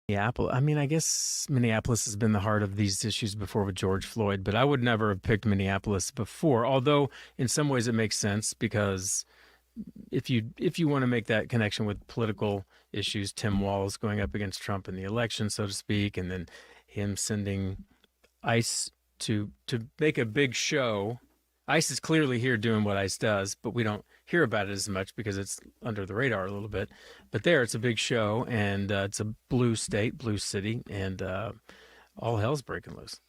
Minneapolis. I mean, I guess Minneapolis has been the heart of these issues before with George Floyd, but I would never have picked Minneapolis before. Although in some ways it makes sense because if you want to make that connection with political issues, Tim Walz going up against Trump in the election, so to speak, and then him sending ICE to make a big show. ICE is clearly here doing what ICE does, but we don't hear about it as much because it's under the radar a little bit. But there, it's a big show, and it's a blue state, blue city, and all hell's breaking loose.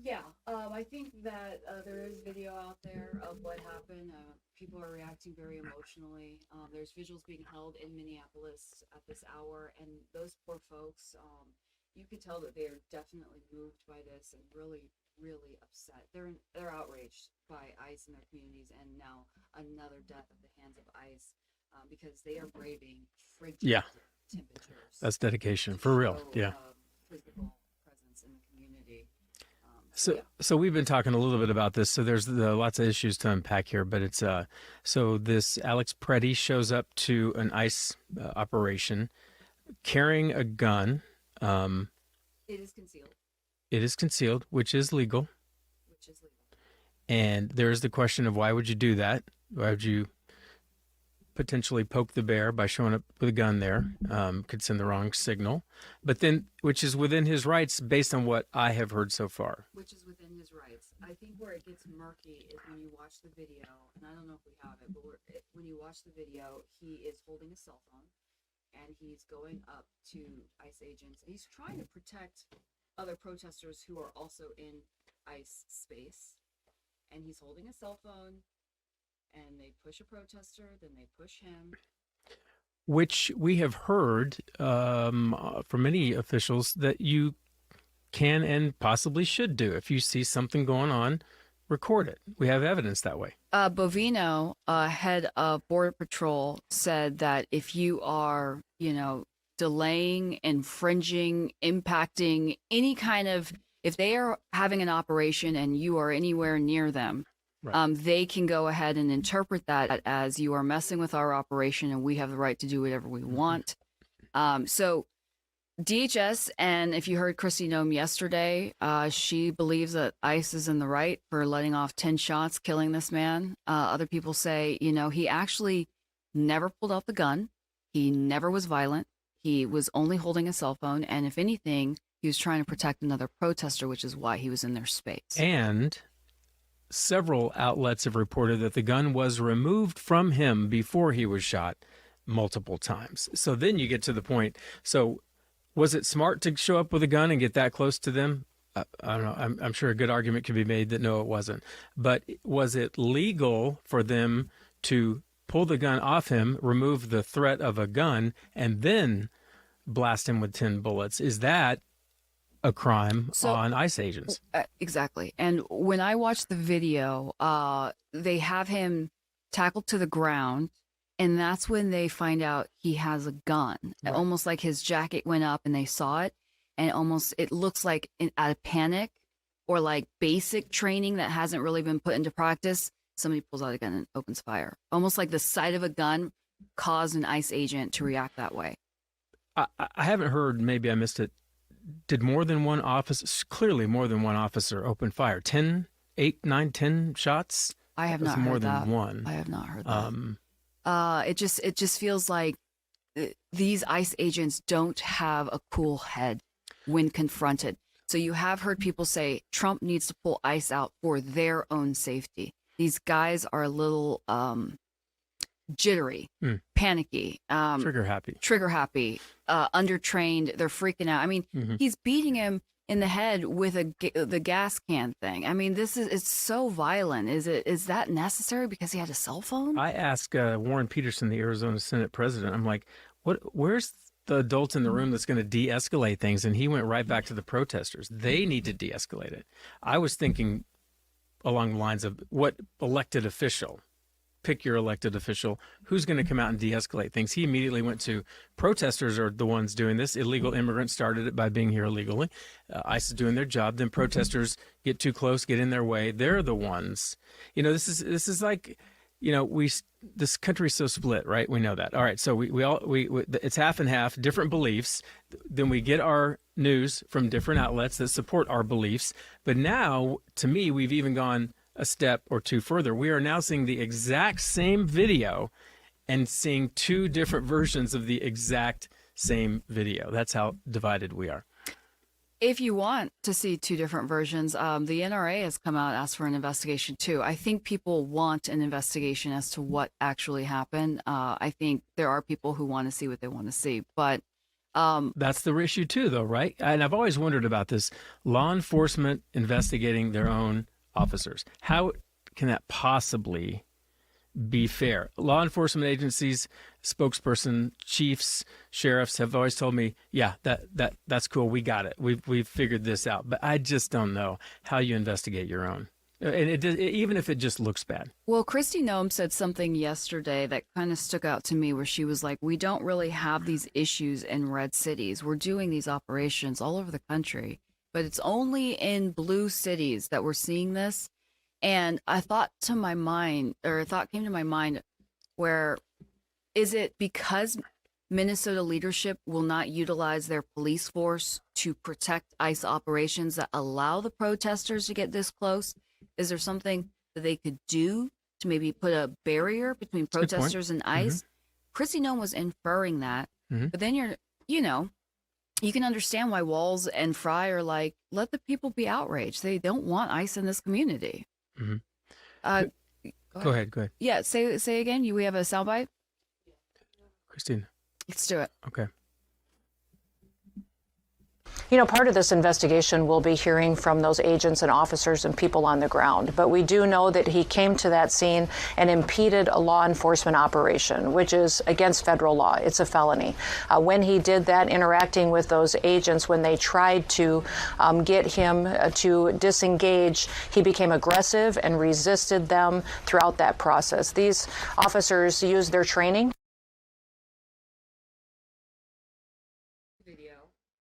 Yeah, I think that there is video out there of what happened. People are reacting very emotionally. There's visuals being held in Minneapolis at this hour, and those poor folks, you could tell that they are definitely moved by this and really, really upset. They're outraged by ICE in their communities, and now another death at the hands of ICE because they are braving frigid temperatures. That's dedication for real. Yeah. Physical presence in the community. So we've been talking a little bit about this. So there's lots of issues to unpack here, but it's so this Alex Pretti shows up to an ICE operation carrying a gun. It is concealed. It is concealed, which is legal. Which is legal. And there's the question of why would you do that? Why would you potentially poke the bear by showing up with a gun there? Could send the wrong signal. But then, which is within his rights based on what I have heard so far. Which is within his rights. I think where it gets murky is when you watch the video, and I don't know if we have it, but when you watch the video, he is holding a cell phone, and he's going up to ICE agents, and he's trying to protect other protesters who are also in ICE space, and he's holding a cell phone, and they push a protester, then they push him. Which we have heard from many officials that you can and possibly should do. If you see something going on, record it. We have evidence that way. Bovino, head of Border Patrol, said that if you are, delaying, infringing, impacting any kind of, if they are having an operation and you are anywhere near them, right, they can go ahead and interpret that as you are messing with our operation and we have the right to do whatever we want. So DHS, and if you heard Kristi Noem yesterday, she believes that ICE is in the right for letting off 10 shots, killing this man. Other people say, he actually never pulled out the gun. He never was violent. He was only holding a cell phone. And if anything, he was trying to protect another protester, which is why he was in their space. And several outlets have reported that the gun was removed from him before he was shot multiple times. So then you get to the point. So was it smart to show up with a gun and get that close to them? I don't know. I'm sure a good argument could be made that no, it wasn't. But was it legal for them to pull the gun off him, remove the threat of a gun, and then blast him with 10 bullets? Is that a crime on ICE agents? Exactly. And when I watched the video, they have him tackled to the ground, and that's when they find out he has a gun. Right. Almost like his jacket went up and they saw it, and it looks like out of panic or like basic training that hasn't really been put into practice. Somebody pulls out a gun and opens fire. Almost like the sight of a gun caused an ICE agent to react that way. I haven't heard, maybe I missed it. Did more than one officer, clearly more than one officer, open fire? 10, 8, 9, 10 shots? I have not heard more that. Than one. I have not heard that. It just feels like these ICE agents don't have a cool head when confronted. So you have heard people say Trump needs to pull ICE out for their own safety. These guys are a little jittery, panicky, trigger happy, undertrained. They're freaking out. I mean, he's beating him in the head with the gas can thing. I mean, it's so violent. Is that necessary because he had a cell phone? I asked Warren Peterson, the Arizona Senate president, I'm like, where's the adult in the room that's going to de-escalate things? And he went right back to the protesters. They need to de-escalate it. I was thinking along the lines of what elected official, pick your elected official, who's going to come out and de-escalate things. He immediately went to protesters are the ones doing this. Illegal immigrants started it by being here illegally. ICE is doing their job. Then protesters get too close, get in their way. They're the ones. This is like this country's so split, right? We know that. All right, so we it's half and half, different beliefs. Then we get our news from different outlets that support our beliefs. But now, to me, we've even gone a step or two further. We are now seeing the exact same video and seeing two different versions of the exact same video. That's how divided we are. If you want to see two different versions, the NRA has come out and asked for an investigation too. I think people want an investigation as to what actually happened. I think there are people who want to see what they want to see, but that's the issue too, though, right? And I've always wondered about this: law enforcement investigating their own officers. How can that possibly be fair? Law enforcement agencies, spokesperson, chiefs, sheriffs have always told me, yeah, that's cool. We got it. We've figured this out. But I just don't know how you investigate your own. And even if it just looks bad. Well, Kristi Noem said something yesterday that kind of stuck out to me, where she was like, we don't really have these issues in red cities. We're doing these operations all over the country, but it's only in blue cities that we're seeing this. And a thought came to my mind, where is it because Minnesota leadership will not utilize their police force to protect ICE operations that allow the protesters to get this close? Is there something that they could do to maybe put a barrier between protesters and ICE? Kristi Noem was inferring that, but then you can understand why Walz and Fry are like, let the people be outraged. They don't want ICE in this community. Go ahead. Yeah, say again. We have a soundbite. Christine. Let's do it. Okay. Part of this investigation will be hearing from those agents and officers and people on the ground. But we do know that he came to that scene and impeded a law enforcement operation, which is against federal law. It's a felony. When he did that, interacting with those agents, when they tried to get him to disengage, he became aggressive and resisted them throughout that process. These officers used their training.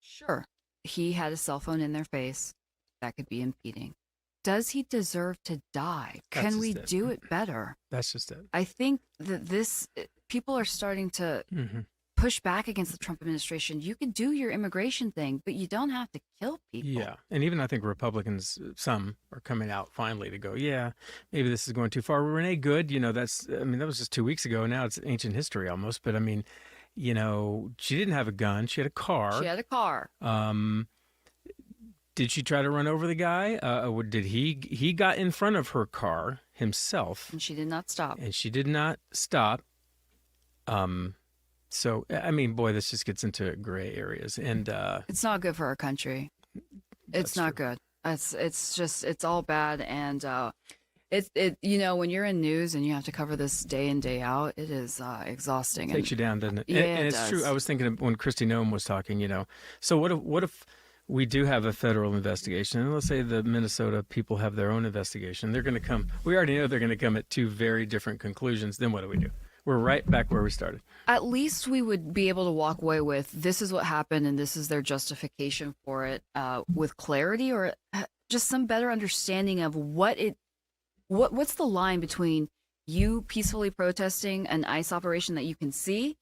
Sure. He had a cell phone in their face. That could be impeding. Does he deserve to die? Can we do it better? That's just it. I think that people are starting to push back against the Trump administration. You can do your immigration thing, but you don't have to kill people. Yeah. And even I think Republicans, some are coming out finally to go, yeah, maybe this is going too far. Renee Good, that was just 2 weeks ago. Now it's ancient history almost. But she didn't have a gun. She had a car. Did she try to run over the guy? Did he got in front of her car himself. And she did not stop. So, boy, this just gets into gray areas. And it's not good for our country. It's not good. It's all bad. And when you're in news and you have to cover this day in, day out, it is exhausting. It takes you down, doesn't it? Yeah, and it's true. I was thinking of when Kristi Noem was talking, so what if we do have a federal investigation, and let's say the Minnesota people have their own investigation. They're going to come. We already know they're going to come at two very different conclusions. Then what do? We're right back where we started. At least we would be able to walk away with, this is what happened and this is their justification for it, with clarity, or just some better understanding of what's the line between you peacefully protesting an ICE operation that you can see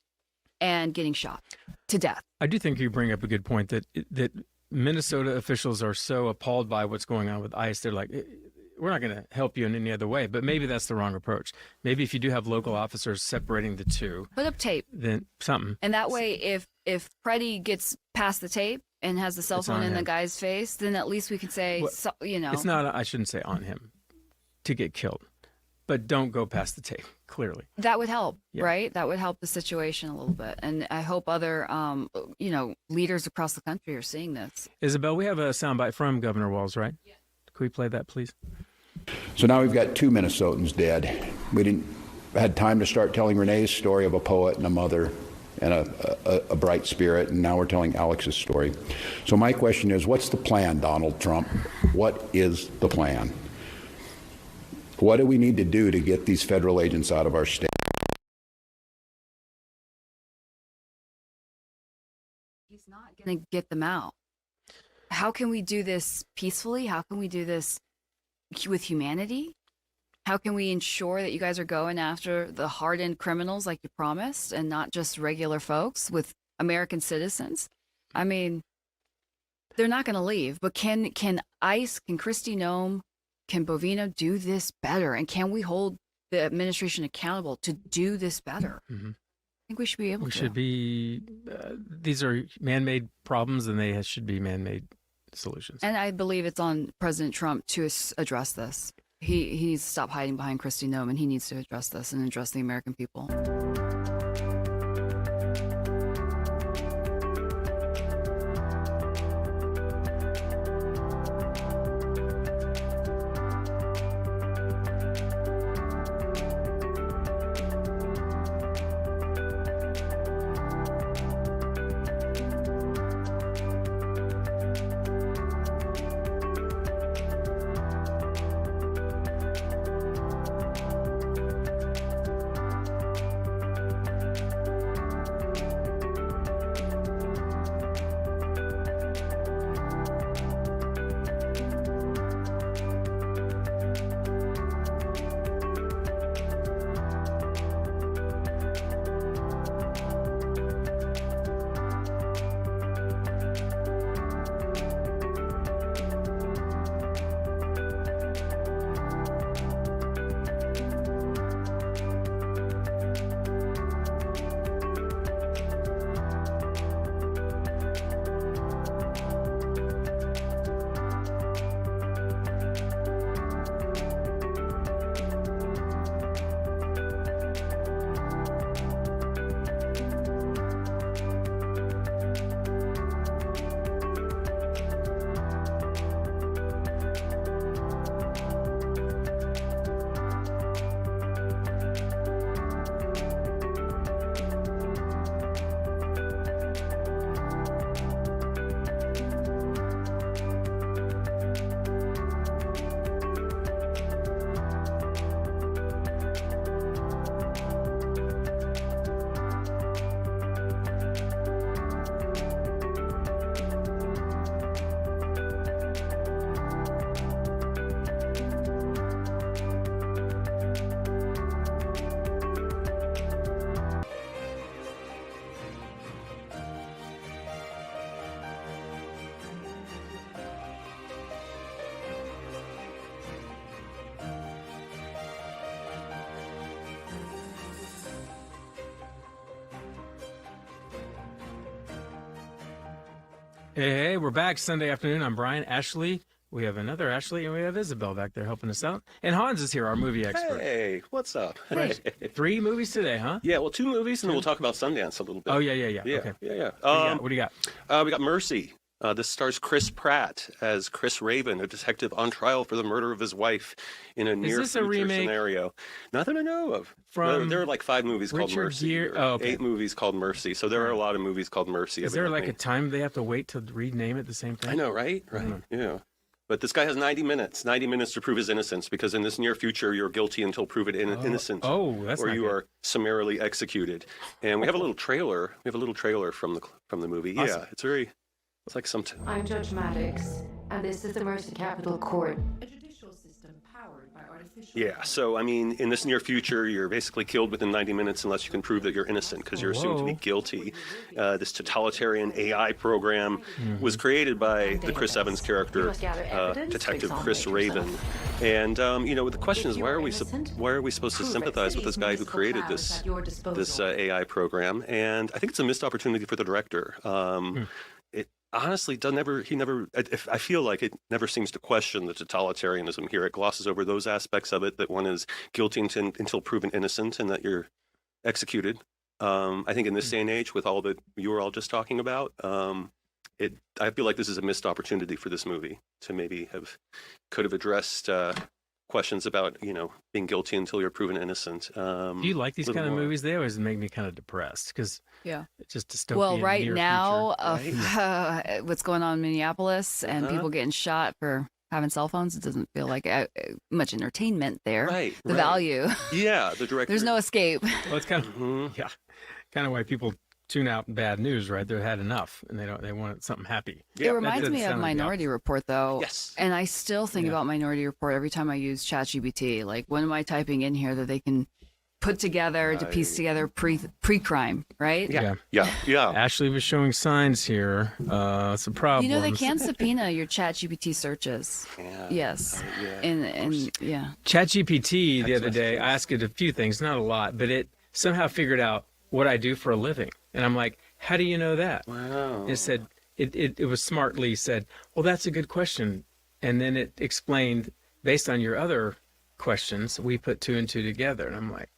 and getting shot to death. I do think you bring up a good point that Minnesota officials are so appalled by what's going on with ICE. They're like, we're not going to help you in any other way. But maybe that's the wrong approach. Maybe if you do have local officers separating the two. Put up tape. Then something. And that way, if Pretti gets past the tape and has the cell phone in the guy's face, then at least we can say, It's not, I shouldn't say on him to get killed. But don't go past the tape, clearly. That would help, right? That would help the situation a little bit. And I hope other, leaders across the country are seeing this. Isabel, we have a soundbite from Governor Walz, right? Yeah. Could we play that, please? So now we've got two Minnesotans dead. We didn't had time to start telling Renee's story of a poet and a mother and a bright spirit, and now we're telling Alex's story. So my question is, what's the plan, Donald Trump? What is the plan? What do we need to do to get these federal agents out of our state? He's not going to get them out. How can we do this peacefully? How can we do this with humanity? How can we ensure that you guys are going after the hardened criminals like you promised and not just regular folks with American citizens? I mean, they're not going to leave, but can ICE, can Kristi Noem, can Bovino do this better? And can we hold the administration accountable to do this better? Mm-hmm. I think we should be able to. We should be, these are man-made problems and they should be man-made solutions. And I believe it's on President Trump to address this. He needs to stop hiding behind Kristi Noem, and he needs to address this and address the American people. Hey, we're back Sunday afternoon. I'm Brian. Ashlie. We have another Ashlie, and we have Isabel back there helping us out. And Hans is here, our movie expert. Hey, what's up? Right. 3 movies today, huh? Yeah, well, 2 movies, and then we'll talk about Sundance a little bit. Oh, yeah. Yeah, Okay. yeah. What do you got? We got Mercy. This stars Chris Pratt as Chris Raven, a detective on trial for the murder of his wife in a near future scenario. Not that I know of. From there are like 5 movies called Richard Mercy. Gere? Or Oh, okay. 8 movies called Mercy. So there are a lot of movies called Mercy. Is there like evidently. a time they have to wait to rename it the same thing? I know, right? Right. Yeah. But this guy has 90 minutes to prove his innocence, because in this near future, you're guilty until proven innocent. Oh, that's or not you good. are summarily executed. And we have a little trailer. We have a little trailer from the movie. Awesome. Yeah, it's like some. I'm Judge Maddox, and this is the Mercy Capital Court. A judicial system powered by artificial. Yeah, so I mean, in this near future, you're basically killed within 90 minutes unless you can prove that you're innocent, because you're assumed to be guilty. This totalitarian AI program was created by the Chris Evans character, Detective Chris Raven. And the question is, why are we supposed to sympathize with this guy who created this AI program? And I think it's a missed opportunity for the director. It honestly I feel like it never seems to question the totalitarianism here. It glosses over those aspects of it, that one is guilty until proven innocent and that you're executed. I think in this day and age, with all that you were all just talking about, I feel like this is a missed opportunity for this movie to maybe could have addressed questions about being guilty until you're proven innocent. Do you like these kind of movies? They always make me kind of depressed, because it's just dystopian. Well, right near now, future. what's going on in Minneapolis and people getting shot for having cell phones, it doesn't feel like much entertainment there. Right. The value. Yeah, the director. There's no escape. Well, it's kind of kind of why people tune out bad news, right? They've had enough, and they want something happy. It reminds me of Minority Report, though. Yes. And I still think about Minority Report every time I use ChatGPT. Like, what am I typing in here that they can put together to piece together pre-crime, right? Yeah. Ashlie was showing signs here. It's a problem. You know, they can subpoena your ChatGPT searches. Yeah. Yes. And yeah. ChatGPT the other day, I asked it a few things, not a lot, but it somehow figured out what I do for a living. And I'm like, how do you know that? Wow. And it said, it was smartly said, well, that's a good question. And then it explained, based on your other questions, we put 2 and 2 together. And I'm like,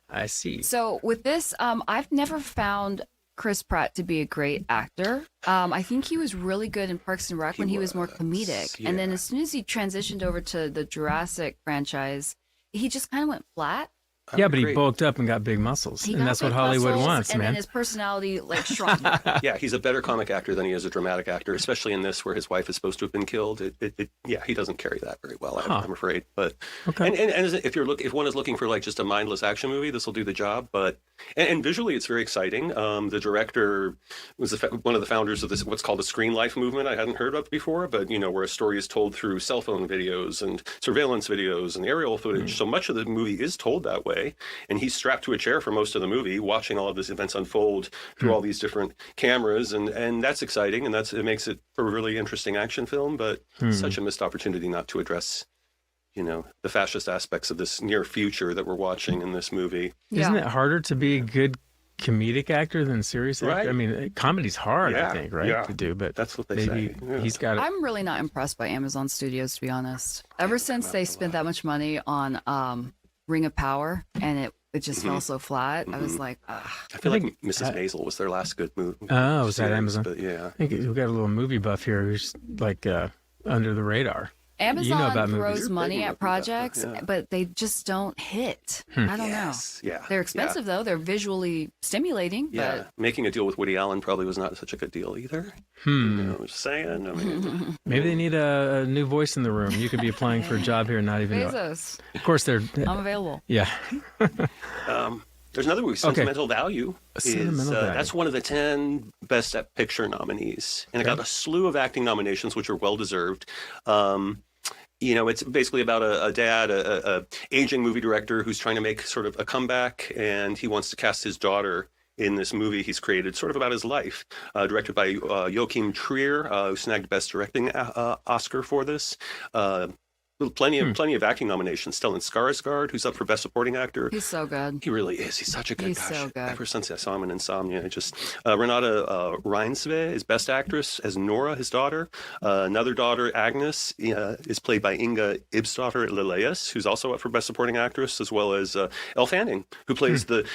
I see. So with this, I've never found Chris Pratt to be a great actor. I think he was really good in Parks and Rec when he was more comedic. Yeah. And then as soon as he transitioned over to the Jurassic franchise, he just kind of went flat. Yeah, but he bulked up and got big muscles. And that's what Hollywood wants, and man. then his personality like shrunk. Yeah, he's a better comic actor than he is a dramatic actor, especially in this where his wife is supposed to have been killed. He doesn't carry that very well, I'm afraid. But and if one is looking for like just a mindless action movie, this will do the job. But and visually, it's very exciting. The director was one of the founders of this what's called the Screen Life movement. I hadn't heard of before, but where a story is told through cell phone videos and surveillance videos and aerial footage. So much of the movie is told that way. And he's strapped to a chair for most of the movie, watching all of these events unfold through all these different cameras, and that's exciting, and it makes it a really interesting action film. But such a missed opportunity not to address, the fascist aspects of this near future that we're watching in this movie. Isn't it harder to be a good comedic actor than serious actor? Right. I mean, comedy's hard, I think, right, Yeah. to do. But that's what they say. Yeah. He's got it. I'm really not impressed by Amazon Studios, to be honest. Ever since they spent that much money on Ring of Power, and it just fell so flat. I was like, ugh. I feel like Mrs. Maisel was their last good movie. Oh, was that series, Amazon? But yeah. I think we've got a little movie buff here who's like under the radar. Amazon about movies. throws You're money big at movie buff, projects, yeah. but they just don't hit. I don't know. Yeah. They're expensive, though. They're visually stimulating. Yeah. But Making a deal with Woody Allen probably was not such a good deal either. Just saying. I mean, Maybe they need a new voice in the room. You could be applying for a job here and not even know it. Bezos, Of course, they're... I'm available. Yeah. there's another movie, Sentimental Value. Sentimental Value. That's one of the 10 Best Picture nominees. And it got a slew of acting nominations, which are well-deserved. It's basically about a dad, a aging movie director who's trying to make sort of a comeback, and he wants to cast his daughter in this movie he's created, sort of about his life. Directed by Joachim Trier, who snagged Best Directing Oscar for this. Plenty of acting nominations. Stellan Skarsgård, who's up for Best Supporting Actor. He's so good. He really is. He's such a good guy. So good. Ever since I saw him in Insomnia, Renata Reinsve is Best Actress as Nora, his daughter. Another daughter, Agnes, is played by Inga Ibsdottir Lilleus, who's also up for Best Supporting Actress, as well as Elle Fanning, who plays the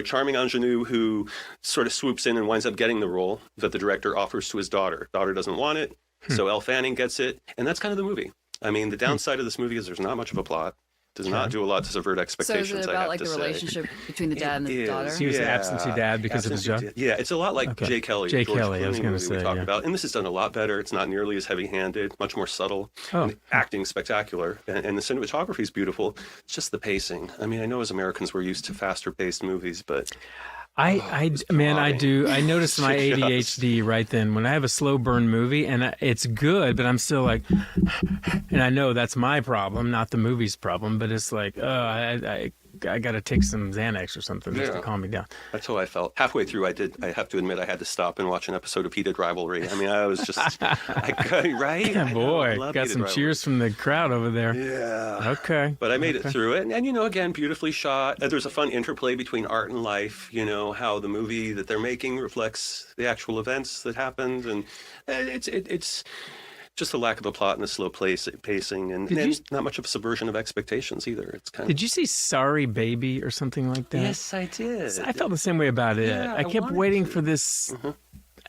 charming ingenue who sort of swoops in and winds up getting the role that the director offers to his daughter. Daughter doesn't want it, so Elle Fanning gets it, and that's kind of the movie. I mean, the downside of this movie is there's not much of a plot. Does not do a lot to subvert So expectations. is it about like the relationship between the dad and the daughter? He was an absentee dad because of his job? Yeah, it's a lot like Jay Kelly. Jay George Kelly, I was Clooney going to movie say. we talked about. And this is done a lot better. It's not nearly as heavy-handed, much more subtle. And the acting spectacular. And the cinematography is beautiful. It's just the pacing. I mean, I know as Americans we're used to faster-paced movies, but... I do. I noticed my ADHD right then when I have a slow burn movie and it's good, but I'm still like, and I know that's my problem, not the movie's problem, but it's like, I got to take some Xanax or something just to calm me down. That's how I felt. Halfway through, I have to admit, I had to stop and watch an episode of Heated Rivalry. I mean, I was just, right? Yeah, boy, love got Heated some Rivalry. cheers from the crowd over there. Yeah. Okay. But I made it through it. And, again, beautifully shot. There's a fun interplay between art and life, how the movie that they're making reflects the actual events that happened. And it's just a lack of a plot and a slow pacing. And not much of a subversion of expectations either. It's kind Did you see Sorry Baby or something like that? Yes, I did. I felt the same way about it. Yeah, I kept wanted waiting to. for this,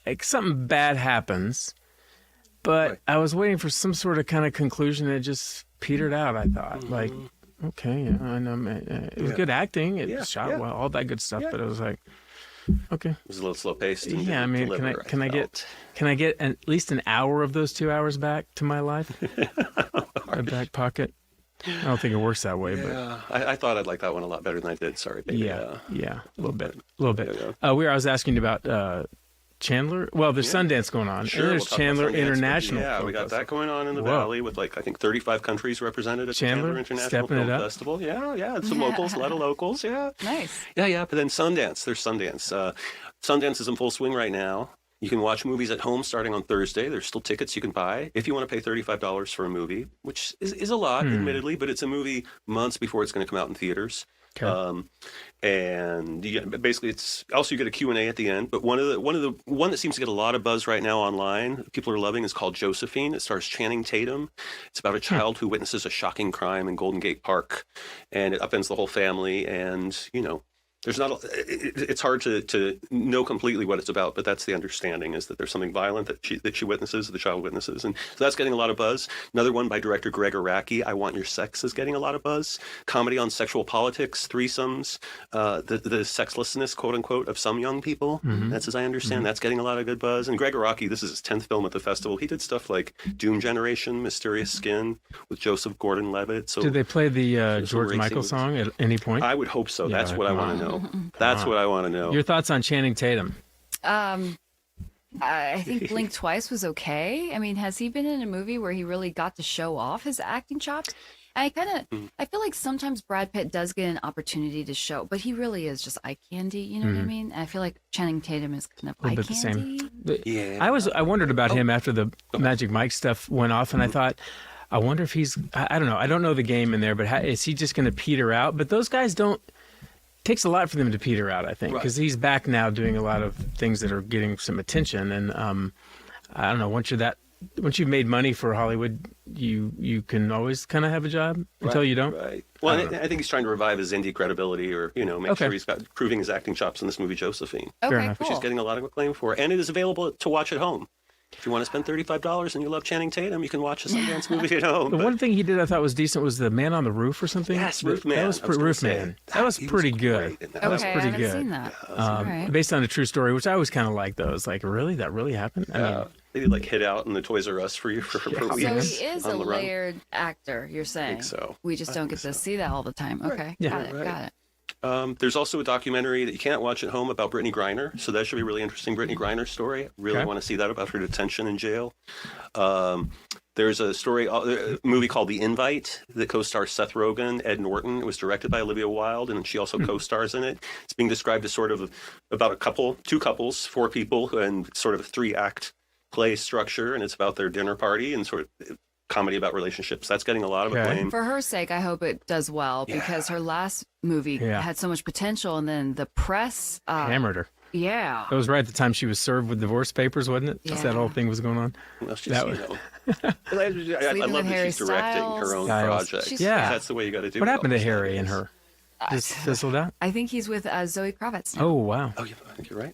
like something bad happens, but I was waiting for some sort of kind of conclusion that just petered out, I thought. Like, okay, I know, it was good acting. It shot well, all that good stuff, but it was like, okay. It was a little slow paced. Yeah, I mean, can I get at least an hour of those 2 hours back to my life? My back pocket. I don't think it works that way, but Yeah, I thought I'd like that one a lot better than I did. Sorry, baby. yeah, a little bit. Yeah. I was asking about Chandler. Well, there's Sundance going on. Sure, And we'll there's talk about Chandler Sundance. International. Yeah, Film we got Festival. that going on in the Whoa. Valley with I think 35 countries represented at the Chandler, Chandler International stepping it Film up. Festival. Yeah, and some locals, a lot of locals. Yeah, Nice. yeah. But then Sundance, there's Sundance. Sundance is in full swing right now. You can watch movies at home starting on Thursday. There's still tickets you can buy if you want to pay $35 for a movie, which is a lot, admittedly, but it's a movie months before it's going to come out in theaters. Okay. And basically, it's also you get a Q&A at the end. But one that seems to get a lot of buzz right now online, people are loving, is called Josephine. It stars Channing Tatum. It's about a child who witnesses a shocking crime in Golden Gate Park, and it upends the whole family. And there's not. It's hard to know completely what it's about, but that's the understanding, is that there's something violent that she witnesses, the child witnesses, and so that's getting a lot of buzz. Another one by director Greg Araki, I Want Your Sex, is getting a lot of buzz. Comedy on sexual politics, threesomes, the sexlessness, quote unquote, of some young people. That's as I understand. That's getting a lot of good buzz. And Greg Araki, this is his 10th film at the festival. He did stuff like Doom Generation, Mysterious Skin with Joseph Gordon-Levitt. So Did they play the some George racing Michael movies. song at any point? I would hope so. Yeah, That's what I want to know. That's what I want to know. Your thoughts on Channing Tatum? I think Blink Twice was okay. I mean, has he been in a movie where he really got to show off his acting chops? I feel like sometimes Brad Pitt does get an opportunity to show, but he really is just eye candy. You know what I mean? I feel like Channing Tatum is kind of A eye little bit the candy. same. Yeah. I wondered about him after the Magic Mike stuff went off, and I thought, I wonder if he's. I don't know. I don't know the game in there, but is he just going to peter out? But those guys don't. Takes a lot for them to peter out, I think, because he's back now doing a lot of things that are getting some attention. And I don't know. Once you've made money for Hollywood, you can always kind of have a job until you don't. Right. Well, I think he's trying to revive his indie credibility, or make sure he's proving his acting chops in this movie Josephine, Okay, enough. cool. which he's getting a lot of acclaim for, and it is available to watch at home. If you want to spend $35 and you love Channing Tatum, you can watch a Sundance movie at home. The one thing he did I thought was decent was the Man on the Roof or something. Yes, Roof Man. That was Roof Man. That was pretty good. great in That was Okay, pretty I haven't good. seen that. All right. Based on a true story, which I always kind of like those. Like, really, that really happened? I mean, They did hit out in the Toys R Us for you for So weeks. he is a on the run. layered actor, you're saying? so. We just don't get to see that all the time. Okay, Yeah. got it, Right. got it. There's also a documentary that you can't watch at home about Brittany Griner, so that should be really interesting. Brittany Griner's story. Really Okay. want to see that, about her detention in jail. There's a movie called The Invite that co-stars Seth Rogen, Ed Norton. It was directed by Olivia Wilde, and she also co-stars in it. It's being described as sort of about two couples, four people, and sort of a 3-act play structure, and it's about their dinner party and sort of comedy about relationships. That's getting a lot of Okay. acclaim. For her sake, I hope it does well because her last movie had so much potential, and then the press. hammered her. Yeah. That was right at the time she was served with divorce papers, wasn't it? Yeah. That whole thing was going on. Well, she's, That you was- know, I Sleeping love with that Harry she's directing Styles. her own Styles. project. Yeah. That's the way you got to do it. What happened to almost Harry and nowadays. her? Just fizzled out? I think he's with Zoe Kravitz now. Oh, wow. Oh, yeah, I think you're right.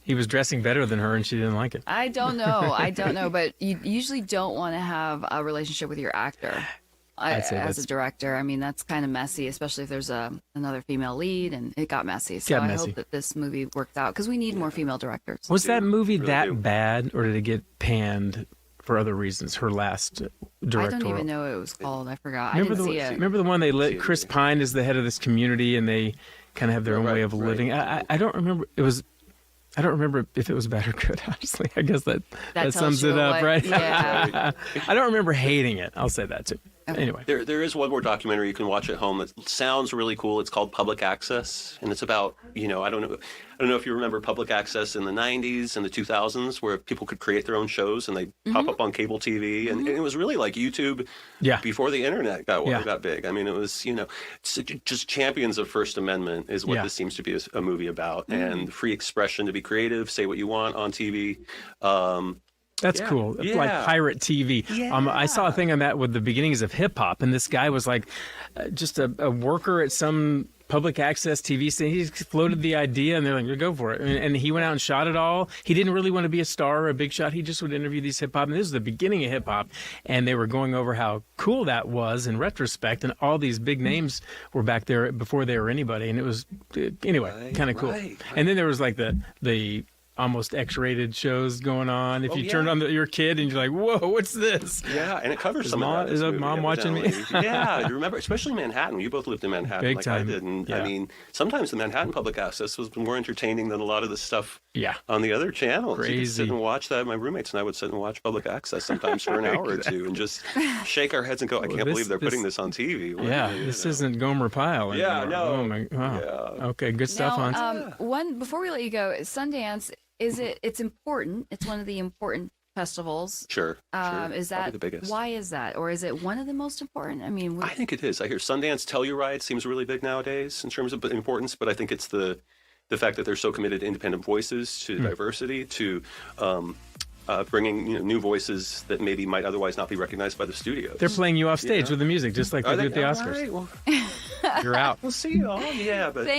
He was dressing better than her, and she didn't like it. I don't know, but you usually don't want to have a relationship with your actor. I'd say As that's- a director, I mean, that's kind of messy, especially if there's another female lead, and it got messy. So Got I messy. hope that this movie worked out because we need more female directors. Was that movie really that do. bad, or did it get panned for other reasons? Her last I directorial. don't even know what it was called. I forgot. Remember I didn't the see it. remember the one they See let it Chris either. Pine is the head of this community, and they kind of have their own way of Right. living. I don't remember. I don't remember if it was bad or good. Honestly, I guess that tells sums you it up, what- right? Yeah. I don't remember hating it. I'll say that too. Anyway, There is one more documentary you can watch at home that sounds really cool. It's called Public Access, and it's about, I don't know if you remember Public Access in the 90s and the 2000s, where people could create their own shows and they pop up on cable TV, and it was really like YouTube Yeah. before the internet got Yeah. big. I mean, it was, just champions of First Amendment is what Yeah. this seems to be a movie about, and free expression to be creative, say what you want on TV. that's Yeah. cool. Like Yeah. pirate TV. I saw a thing on that with the beginnings of hip hop, and this guy was like just a worker at some public access TV station. He just floated the idea, and they're like, "Go for it." And he went out and shot it all. He didn't really want to be a star or a big shot. He just would interview these hip hop. And this is the beginning of hip hop, and they were going over how cool that was in retrospect. And all these big names were back there before they were anybody, and it was anyway kind of cool. right. And then there was like the almost X-rated shows going on. If Oh, you yeah. turned on your kid and you're like, "Whoa, what's this?" Yeah, and it covers Is some mom- of that. is this that movie, mom watching me? evidently. Yeah, you remember, especially Manhattan. You both lived in Manhattan, Big like time. I did. And Yeah. I mean, sometimes the Manhattan public access was more entertaining than a lot of the stuff Yeah. on the other channels. You could Crazy. sit and watch that. My roommates and I would sit and watch public access sometimes for an hour or two, and just shake our heads and go, "I can't believe they're putting this on TV." Yeah, this isn't Gomer Pyle anymore. Yeah, no. Oh my. Wow. Yeah. Okay, good stuff, Hans. Now, one before we let you go, Sundance it's important. It's one of the important festivals. Sure. Is Probably that the biggest? why is that, or is it one of the most important? I mean, I think it is. I hear Sundance Telluride seems really big nowadays in terms of importance, but I think it's the fact that they're so committed to independent voices, to diversity, to bringing new voices that maybe might otherwise not be recognized by the studios. They're playing you off stage with the music, just like they do at the All Oscars. right, well, You're out. we'll see. Oh, yeah, but thank